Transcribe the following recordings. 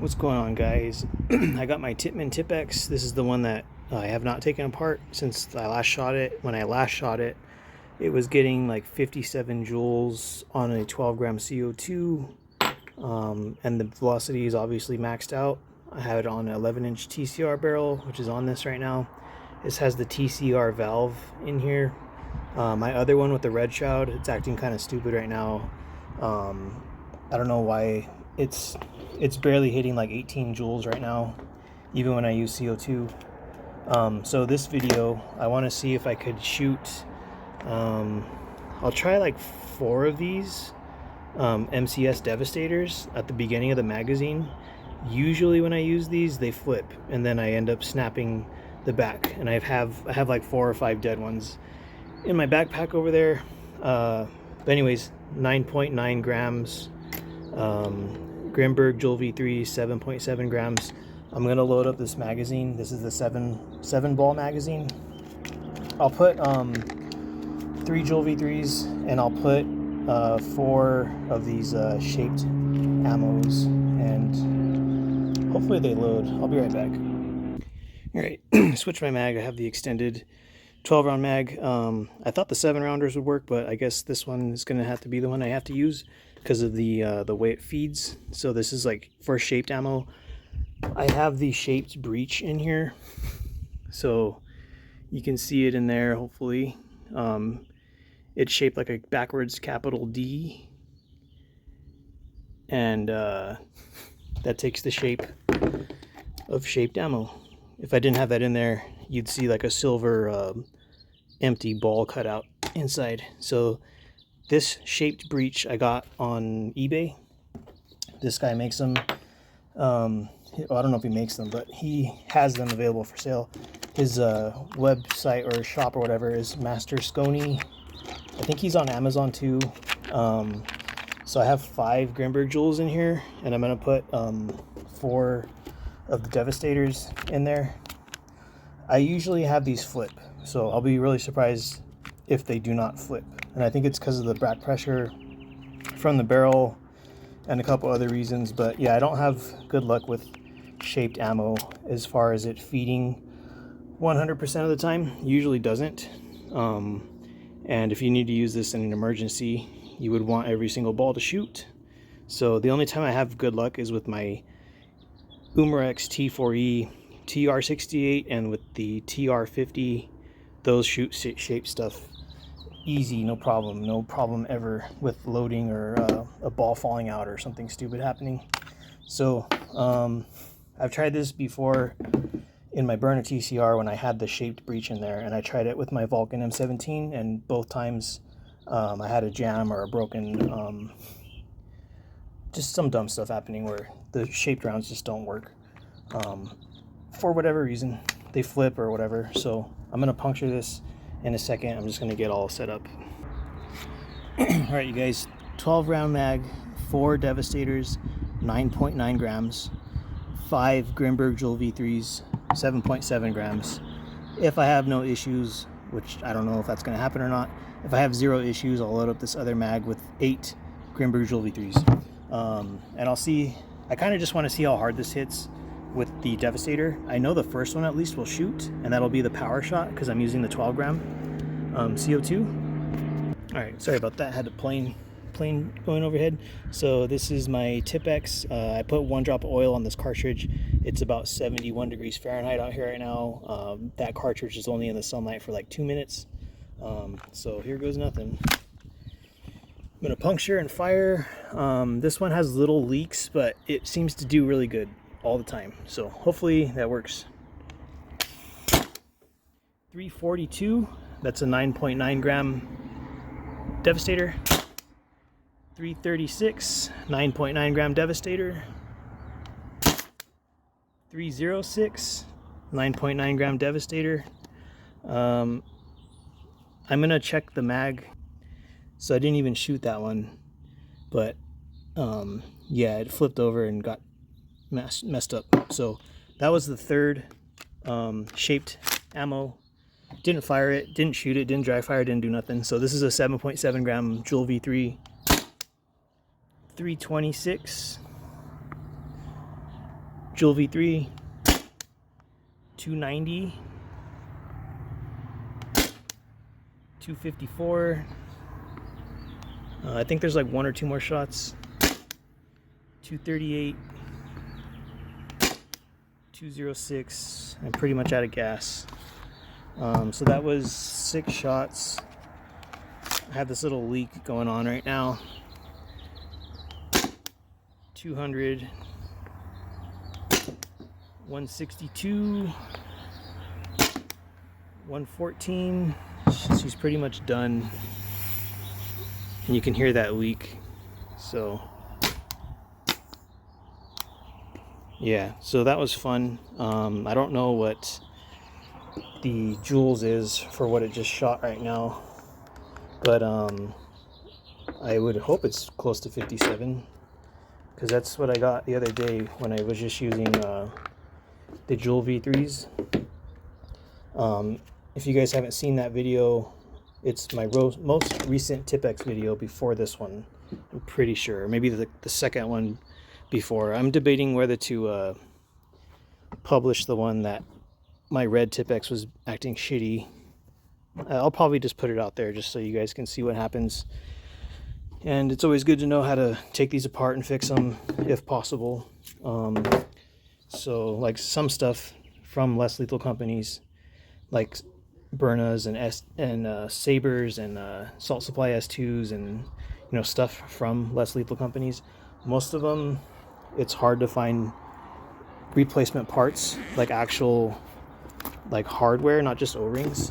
What's going on, guys? I got my Tippmann TiPX. This is the one that I have not taken apart since I last shot it. When I last shot it, it was getting like 57 joules on a 12 gram CO2, and the velocity is obviously maxed out. I have it on an 11-inch TCR barrel, which is on this right now. This has the TCR valve in here. My other one with the red shroud, it's acting kind of stupid right now. I don't know why. It's barely hitting like 18 joules right now, even when I use CO2. So this video, I want to see if I could shoot. I'll try like 4 of these MCS Devastators at the beginning of the magazine. Usually when I use these, they flip, and then I end up snapping the back. And I have like 4 or 5 dead ones in my backpack over there. But anyways, 9.9 grams. Grimberg Joule V3, 7.7 grams. I'm gonna load up this magazine. This is the 7 ball magazine. I'll put 3 Joule V3s, and I'll put 4 of these shaped ammos, and hopefully they load. I'll be right back. All right, switch my mag. I have the extended 12 round mag. I thought the 7 rounders would work, but I guess this one is gonna have to be the one I have to use because of the way it feeds. So this is like for shaped ammo. I have the shaped breech in here, so you can see it in there. Hopefully, it's shaped like a backwards capital D, and that takes the shape of shaped ammo. If I didn't have that in there, you'd see like a silver empty ball cut out inside. So this shaped breech I got on eBay. This guy makes them. Well, I don't know if he makes them, but he has them available for sale. His website or shop or whatever is Master Scony. I think he's on Amazon too. So I have 5 Grimberg Joules in here, and I'm gonna put 4 of the Devastators in there. I usually have these flip, so I'll be really surprised if they do not flip. And I think it's because of the back pressure from the barrel and a couple other reasons. But yeah, I don't have good luck with shaped ammo as far as it feeding 100% of the time. Usually doesn't. And if you need to use this in an emergency, you would want every single ball to shoot. So the only time I have good luck is with my Umarex T4E TR68 and with the TR50. Those shoot shape stuff easy, no problem ever with loading or a ball falling out or something stupid happening. So I've tried this before in my burner TCR when I had the shaped breech in there, and I tried it with my Vulcan M17, and both times I had a jam or a broken, just some dumb stuff happening where the shaped rounds just don't work. For whatever reason, they flip or whatever. So I'm gonna puncture this in a second. I'm just gonna get all set up. All right, you guys, 12 round mag, 4 Devastators, 9.9 grams, 5 Grimberg Joule V3s, 7.7 grams. If I have no issues, which I don't know if that's gonna happen or not, if I have 0 issues, I'll load up this other mag with 8 Grimberg Joule V3s. And I'll see, I kind of just want to see how hard this hits with the Devastator. I know the first one at least will shoot, and that'll be the power shot because I'm using the 12 gram CO2. All right, sorry about that. I had a plane going overhead. So this is my TiPX. I put 1 drop of oil on this cartridge. It's about 71 degrees Fahrenheit out here right now. That cartridge is only in the sunlight for like 2 minutes. So here goes nothing. I'm gonna puncture and fire. This one has little leaks, but it seems to do really good all the time. So hopefully that works. 342, that's a 9.9 gram Devastator. 336, 9.9 gram Devastator. 306, 9.9 gram Devastator. I'm gonna check the mag. So I didn't even shoot that one, but yeah, it flipped over and got messed up. So that was the 3rd shaped ammo. Didn't fire it, didn't shoot it, didn't dry fire, didn't do nothing. So this is a 7.7 gram Joule V3. 326, Joule V3, 290, 254. I think there's like one or two more shots. 238, 206. I'm pretty much out of gas. So that was 6 shots. I have this little leak going on right now. 200, 162, 114. She's pretty much done, and you can hear that leak. So yeah, so that was fun. I don't know what the joules is for what it just shot right now, but I would hope it's close to 57, because that's what I got the other day when I was just using the Joule V3s. If you guys haven't seen that video, it's my most recent TiPX video before this one, I'm pretty sure. Maybe the second one before. I'm debating whether to publish the one that my red TiPX was acting shitty. I'll probably just put it out there just so you guys can see what happens. And it's always good to know how to take these apart and fix them if possible. So like some stuff from less lethal companies, like Byrnas and Sabres and Salt Supply S2s, and stuff from less lethal companies. Most of them, it's hard to find replacement parts, like actual like hardware, not just O-rings.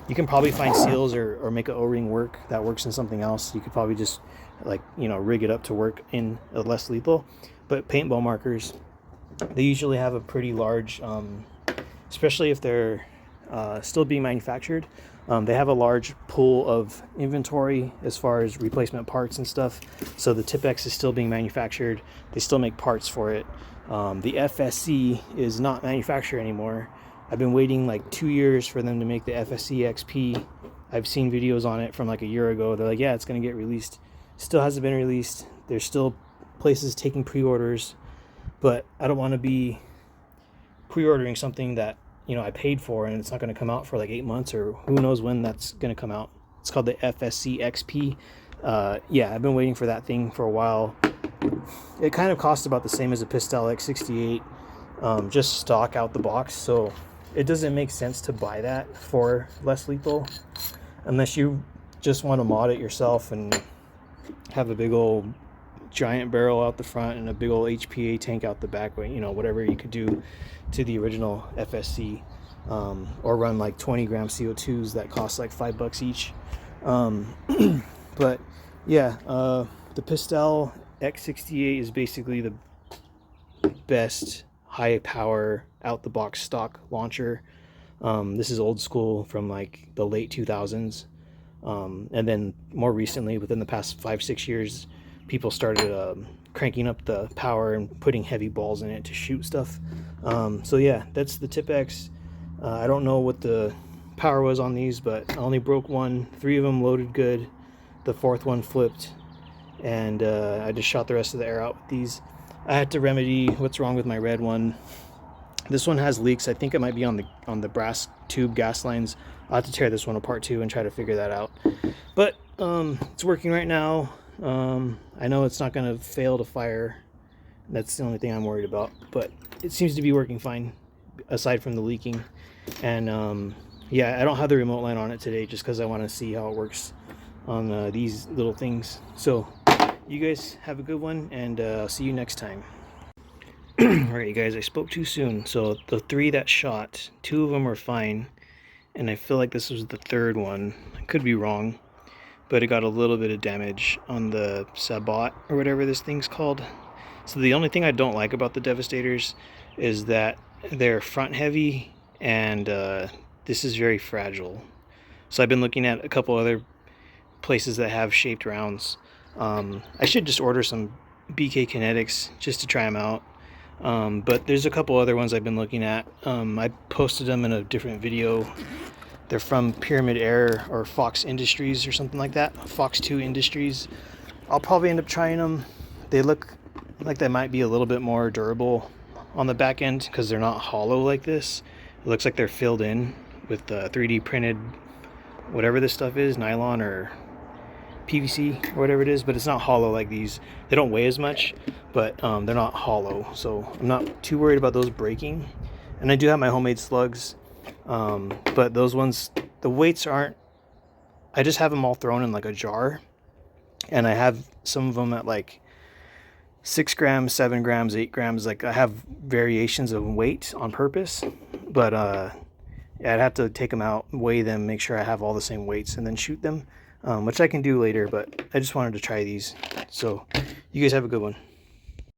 You can probably find seals or make an O-ring work that works in something else. You could probably just like rig it up to work in a less lethal. But paintball markers, they usually have a pretty large, especially if they're still being manufactured, they have a large pool of inventory as far as replacement parts and stuff. So the TiPX is still being manufactured. They still make parts for it. The FSC is not manufactured anymore. I've been waiting like 2 years for them to make the FSC XP. I've seen videos on it from like a year ago. They're like, yeah, it's going to get released. Still hasn't been released. There's still places taking pre-orders, but I don't want to be pre-ordering something that I paid for and it's not going to come out for like 8 months, or who knows when that's going to come out. It's called the FSC XP. Yeah, I've been waiting for that thing for a while. It kind of costs about the same as a Pistol X68, just stock out the box. So it doesn't make sense to buy that for less lethal unless you just want to mod it yourself and have a big old giant barrel out the front and a big old HPA tank out the back, whatever you could do to the original FSC, or run like 20 gram CO2s that cost like $5 each. But yeah, the Pistol X68 is basically the best high power out the box stock launcher. This is old school from like the late 2000s, and then more recently, within the past 5-6 years, people started cranking up the power and putting heavy balls in it to shoot stuff. So yeah, that's the TiPX. I don't know what the power was on these, but I only broke one. 3 of them loaded good. The 4th one flipped, and I just shot the rest of the air out with these. I had to remedy what's wrong with my red one. This one has leaks. I think it might be on the brass tube gas lines. I'll have to tear this one apart too and try to figure that out. But it's working right now. I know it's not going to fail to fire. That's the only thing I'm worried about. But it seems to be working fine, aside from the leaking. And yeah, I don't have the remote line on it today just because I want to see how it works on these little things. So you guys have a good one, and I'll see you next time. Alright, you guys, I spoke too soon. So the 3 that shot, 2 of them were fine, and I feel like this was the 3rd one. I could be wrong, but it got a little bit of damage on the sabot or whatever this thing's called. So the only thing I don't like about the Devastators is that they're front heavy, and this is very fragile. So I've been looking at a couple other places that have shaped rounds. I should just order some BK Kinetics just to try them out. But there's a couple other ones I've been looking at. I posted them in a different video. They're from Pyramid Air or Fox Industries or something like that. Fox 2 Industries. I'll probably end up trying them. They look like they might be a little bit more durable on the back end because they're not hollow like this. It looks like they're filled in with 3D printed whatever this stuff is, nylon or PVC or whatever it is, but it's not hollow like these. They don't weigh as much, but they're not hollow, so I'm not too worried about those breaking. And I do have my homemade slugs, but those ones, the weights aren't, I just have them all thrown in like a jar, and I have some of them at like 6 grams, 7 grams, 8 grams. Like I have variations of weight on purpose, but yeah, I'd have to take them out, weigh them, make sure I have all the same weights, and then shoot them, which I can do later, but I just wanted to try these. So you guys have a good one.